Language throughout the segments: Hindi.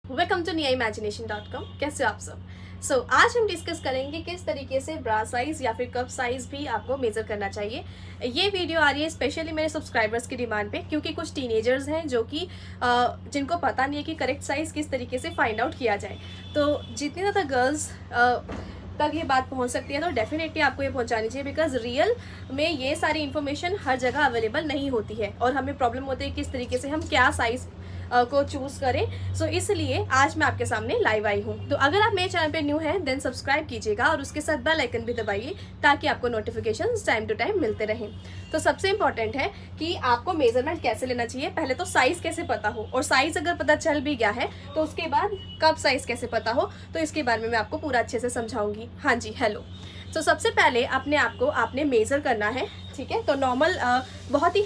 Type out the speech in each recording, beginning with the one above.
Welcome to niaimagination.com। कैसे हो आप सब? आज हम डिस्कस करेंगे किस तरीके से ब्रा साइज़ या फिर कप साइज़ भी आपको मेज़र करना चाहिए। ये वीडियो आ रही है स्पेशली मेरे सब्सक्राइबर्स की डिमांड पे, क्योंकि कुछ टीनेजर्स हैं जो कि जिनको पता नहीं है कि करेक्ट साइज़ किस तरीके से फाइंड आउट किया जाए। तो जितनी ज़्यादा गर्ल्स तक ये बात पहुंच सकती है तो डेफिनेटली आपको ये पहुंचानी चाहिए, बिकॉज रियल में ये सारी इन्फॉर्मेशन हर जगह अवेलेबल नहीं होती है और हमें प्रॉब्लम होती है किस तरीके से हम क्या साइज़ को चूज़ करें। सो इसलिए आज मैं आपके सामने लाइव आई हूँ। तो अगर आप मेरे चैनल पे न्यू हैं देन सब्सक्राइब कीजिएगा और उसके साथ बेल आइकन भी दबाइए ताकि आपको नोटिफिकेशंस टाइम टू टाइम मिलते रहें। तो सबसे इंपॉर्टेंट है कि आपको मेजरमेंट कैसे लेना चाहिए। पहले तो साइज़ कैसे पता हो, और साइज़ अगर पता चल भी गया है तो उसके बाद कब साइज़ कैसे पता हो, तो इसके बारे में मैं आपको पूरा अच्छे से समझाऊंगी। हाँ जी, हेलो। तो सबसे पहले अपने आप को आपने मेज़र करना है, ठीक है। तो नॉर्मल बहुत ही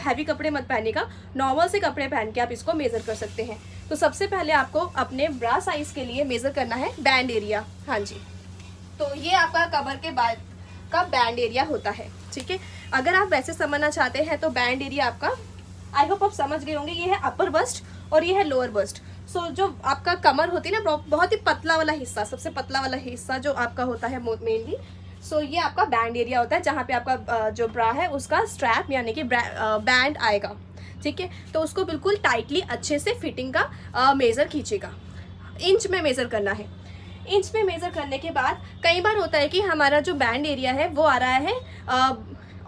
हैवी कपड़े मत पहनिएगा, नॉर्मल से कपड़े पहन के आप इसको मेज़र कर सकते हैं। तो सबसे पहले आपको अपने ब्रा साइज़ के लिए मेज़र करना है बैंड एरिया। हाँ जी, तो ये आपका कमर के बाद का बैंड एरिया होता है, ठीक है। अगर आप वैसे समझना चाहते हैं तो बैंड एरिया आपका, आई होप आप समझ गए होंगे, ये है अपर बस्ट और ये है लोअर बस्ट। सो जो आपका कमर होती है ना, बहुत ही पतला वाला हिस्सा, सबसे पतला वाला हिस्सा जो आपका होता है मेनली, सो ये आपका बैंड एरिया होता है जहाँ पे आपका जो ब्रा है उसका स्ट्रैप यानी कि बैंड आएगा, ठीक है। तो उसको बिल्कुल टाइटली अच्छे से फिटिंग का मेज़र खींचेगा। इंच में मेज़र करना है। इंच में मेज़र करने के बाद कई बार होता है कि हमारा जो बैंड एरिया है वो आ रहा है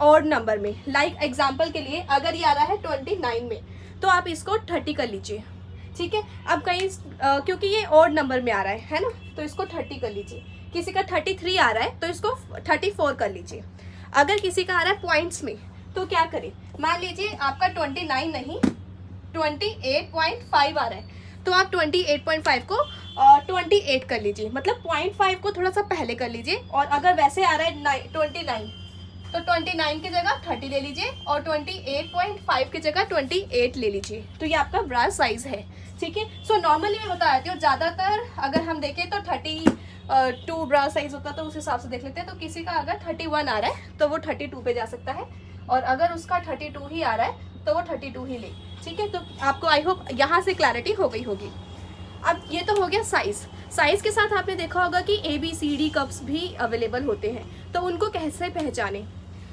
ऑड नंबर में। लाइक एग्जांपल के लिए अगर ये आ रहा है 29 में तो आप इसको 30 कर लीजिए, ठीक है। अब कहीं क्योंकि ये ऑड नंबर में आ रहा है ना, तो इसको 30 कर लीजिए। किसी का 33 आ रहा है तो इसको 34 कर लीजिए। अगर किसी का आ रहा है पॉइंट्स में तो क्या करें, मान लीजिए आपका 29 नहीं 28.5 आ रहा है तो आप 28.5 को 28 कर लीजिए, मतलब 0.5 को थोड़ा सा पहले कर लीजिए। और अगर वैसे आ रहा है 29 तो 29 की जगह 30 ले लीजिए और 28.5 की जगह 28 ले लीजिए। तो ये आपका ब्रा साइज है, ठीक है। सो नॉर्मली मैं बता देती हूँ, ज़्यादातर अगर हम देखें तो 32 ब्रा साइज होता है तो उस हिसाब से देख लेते हैं। तो किसी का अगर 31 आ रहा है तो वो 32 पे जा सकता है, और अगर उसका 32 ही आ रहा है तो वो 32 ही ले, ठीक है। तो आपको आई होप यहाँ से क्लैरिटी हो गई होगी। अब ये तो हो गया साइज़ के साथ आपने देखा होगा कि ABCD कप्स भी अवेलेबल होते हैं, तो उनको कैसे पहचाने।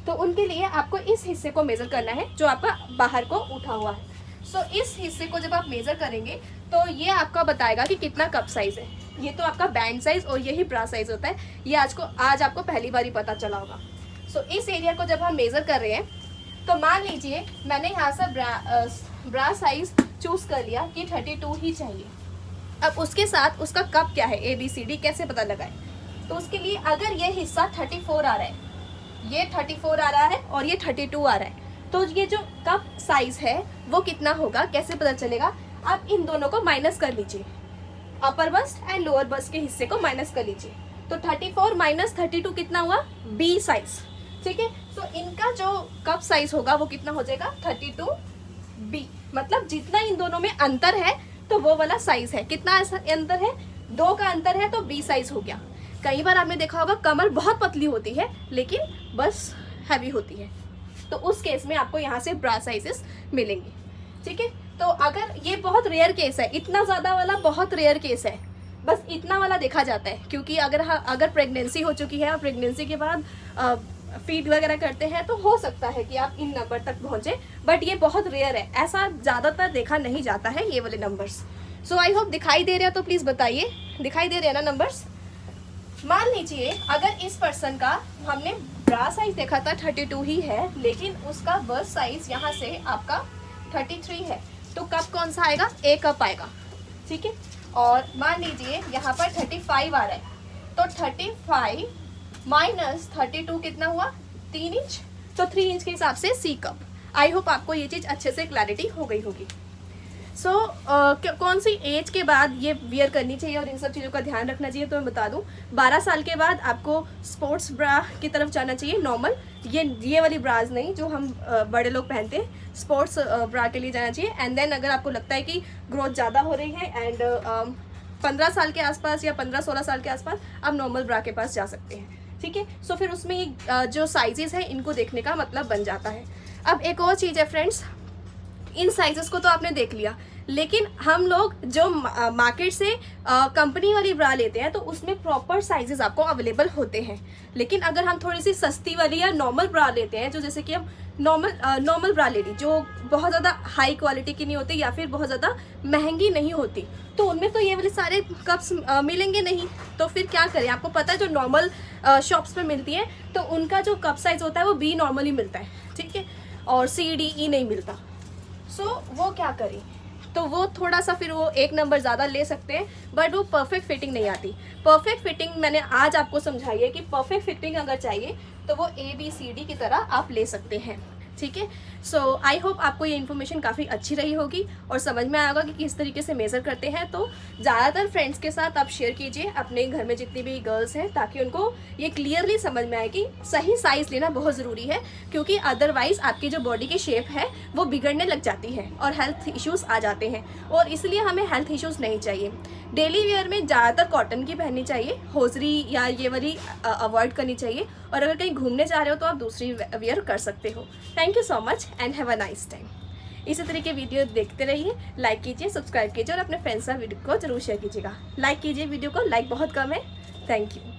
तो उनके लिए आपको इस हिस्से को मेज़र करना है जो आपका बाहर को उठा हुआ है। सो इस हिस्से को जब आप मेज़र करेंगे तो ये आपका बताएगा कि कितना कप साइज़ है। ये तो आपका बैंड साइज़ और यही ब्रा साइज़ होता है। ये आज आपको पहली बार ही पता चला होगा। सो इस एरिया को जब हम मेज़र कर रहे हैं तो मान लीजिए मैंने यहाँ से ब्रा साइज़ चूज़ कर लिया कि 32 ही चाहिए। अब उसके साथ उसका कप क्या है, ABCD कैसे पता लगाए। तो उसके लिए अगर ये हिस्सा 34 आ रहा है, ये 34 आ रहा है और ये 32 आ रहा है, तो ये जो कप साइज है वो कितना होगा, कैसे पता चलेगा। आप इन दोनों को माइनस कर लीजिए, अपर बस्ट एंड लोअर बस्ट के हिस्से को माइनस कर लीजिए। तो 34 माइनस 32 कितना हुआ, B साइज, ठीक है। तो इनका जो कप साइज होगा वो कितना हो जाएगा 32B, मतलब जितना इन दोनों में अंतर है तो वो वाला साइज है। कितना अंतर है, 2 का अंतर है तो B साइज हो गया। कई बार आपने देखा होगा कमर बहुत पतली होती है लेकिन बस हैवी होती है, तो उस केस में आपको यहाँ से ब्रा साइजेस मिलेंगे, ठीक है। तो अगर ये बहुत रेयर केस है, इतना ज़्यादा वाला बहुत रेयर केस है, बस इतना वाला देखा जाता है, क्योंकि अगर प्रेगनेंसी हो चुकी है और प्रेगनेंसी के बाद फीड वगैरह करते हैं तो हो सकता है कि आप इन नंबर तक पहुँचे, बट ये बहुत रेयर है, ऐसा ज़्यादातर देखा नहीं जाता है ये वाले नंबर्स। सो आई होप दिखाई दे रहे हैं, तो प्लीज़ बताइए दिखाई दे रहे हैं ना नंबर्स। मान लीजिए अगर इस पर्सन का हमने ब्रा साइज देखा था 32 ही है, लेकिन उसका बस्ट साइज यहाँ से आपका 33 है, तो कप कौन सा आएगा, A कप आएगा, ठीक है। और मान लीजिए यहाँ पर 35 आ रहा है, तो 35 माइनस 32 कितना हुआ, 3 इंच, तो 3 इंच के हिसाब से C कप। आई होप आपको ये चीज़ अच्छे से क्लैरिटी हो गई होगी। कौन सी एज के बाद ये वियर करनी चाहिए और इन सब चीज़ों का ध्यान रखना चाहिए, तो मैं बता दूं 12 साल के बाद आपको स्पोर्ट्स ब्रा की तरफ जाना चाहिए, नॉर्मल ये वाली ब्राज नहीं जो हम बड़े लोग पहनते हैं, स्पोर्ट्स ब्रा के लिए जाना चाहिए। एंड देन अगर आपको लगता है कि ग्रोथ ज़्यादा हो रही है एंड 15 साल के आसपास या 15-16 साल के आसपास आप नॉर्मल ब्रा के पास जा सकते हैं, ठीक है। सो फिर उसमें जो साइजेस हैं इनको देखने का मतलब बन जाता है। अब एक और चीज़ है फ्रेंड्स, इन साइजेस को तो आपने देख लिया, लेकिन हम लोग जो मार्केट से कंपनी वाली ब्रा लेते हैं तो उसमें प्रॉपर साइजेस आपको अवेलेबल होते हैं। लेकिन अगर हम थोड़ी सी सस्ती वाली या नॉर्मल ब्रा लेते हैं, जो जैसे कि हम नॉर्मल ब्रा ले ली जो बहुत ज़्यादा हाई क्वालिटी की नहीं होती या फिर बहुत ज़्यादा महंगी नहीं होती, तो उनमें तो ये वाले सारे कप्स मिलेंगे नहीं। तो फिर क्या करें, आपको पता है जो नॉर्मल शॉप्स पे मिलती है तो उनका जो कप साइज होता है वो बी नॉर्मली मिलता है, ठीक है, और सी डी ई नहीं मिलता। सो वो क्या करें, तो वो थोड़ा सा फिर वो एक नंबर ज़्यादा ले सकते हैं, बट वो परफेक्ट फिटिंग नहीं आती। परफेक्ट फिटिंग मैंने आज आपको समझाई है कि परफेक्ट फिटिंग अगर चाहिए तो वो ABCD की तरह आप ले सकते हैं, ठीक है। सो आई होप आपको ये इन्फॉर्मेशन काफ़ी अच्छी रही होगी और समझ में आया होगा कि किस तरीके से मेज़र करते हैं। तो ज़्यादातर फ्रेंड्स के साथ आप शेयर कीजिए, अपने घर में जितनी भी गर्ल्स हैं, ताकि उनको ये क्लियरली समझ में आए कि सही साइज़ लेना बहुत ज़रूरी है, क्योंकि अदरवाइज़ आपकी जो बॉडी की शेप है वो बिगड़ने लग जाती है और हेल्थ इश्यूज़ आ जाते हैं, और इसलिए हमें हेल्थ इश्यूज़ नहीं चाहिए। डेली वेयर में ज़्यादातर कॉटन की पहननी चाहिए, होजरी या ये वाली अवॉइड करनी चाहिए, और अगर कहीं घूमने जा रहे हो तो आप दूसरी वेयर कर सकते हो। Thank you so much and have a nice time. इसी तरह के वीडियो देखते रहिए, लाइक कीजिए, सब्सक्राइब कीजिए और अपने फ्रेंड्स का वीडियो को जरूर शेयर कीजिएगा। लाइक कीजिए वीडियो को, लाइक बहुत कम है। Thank you.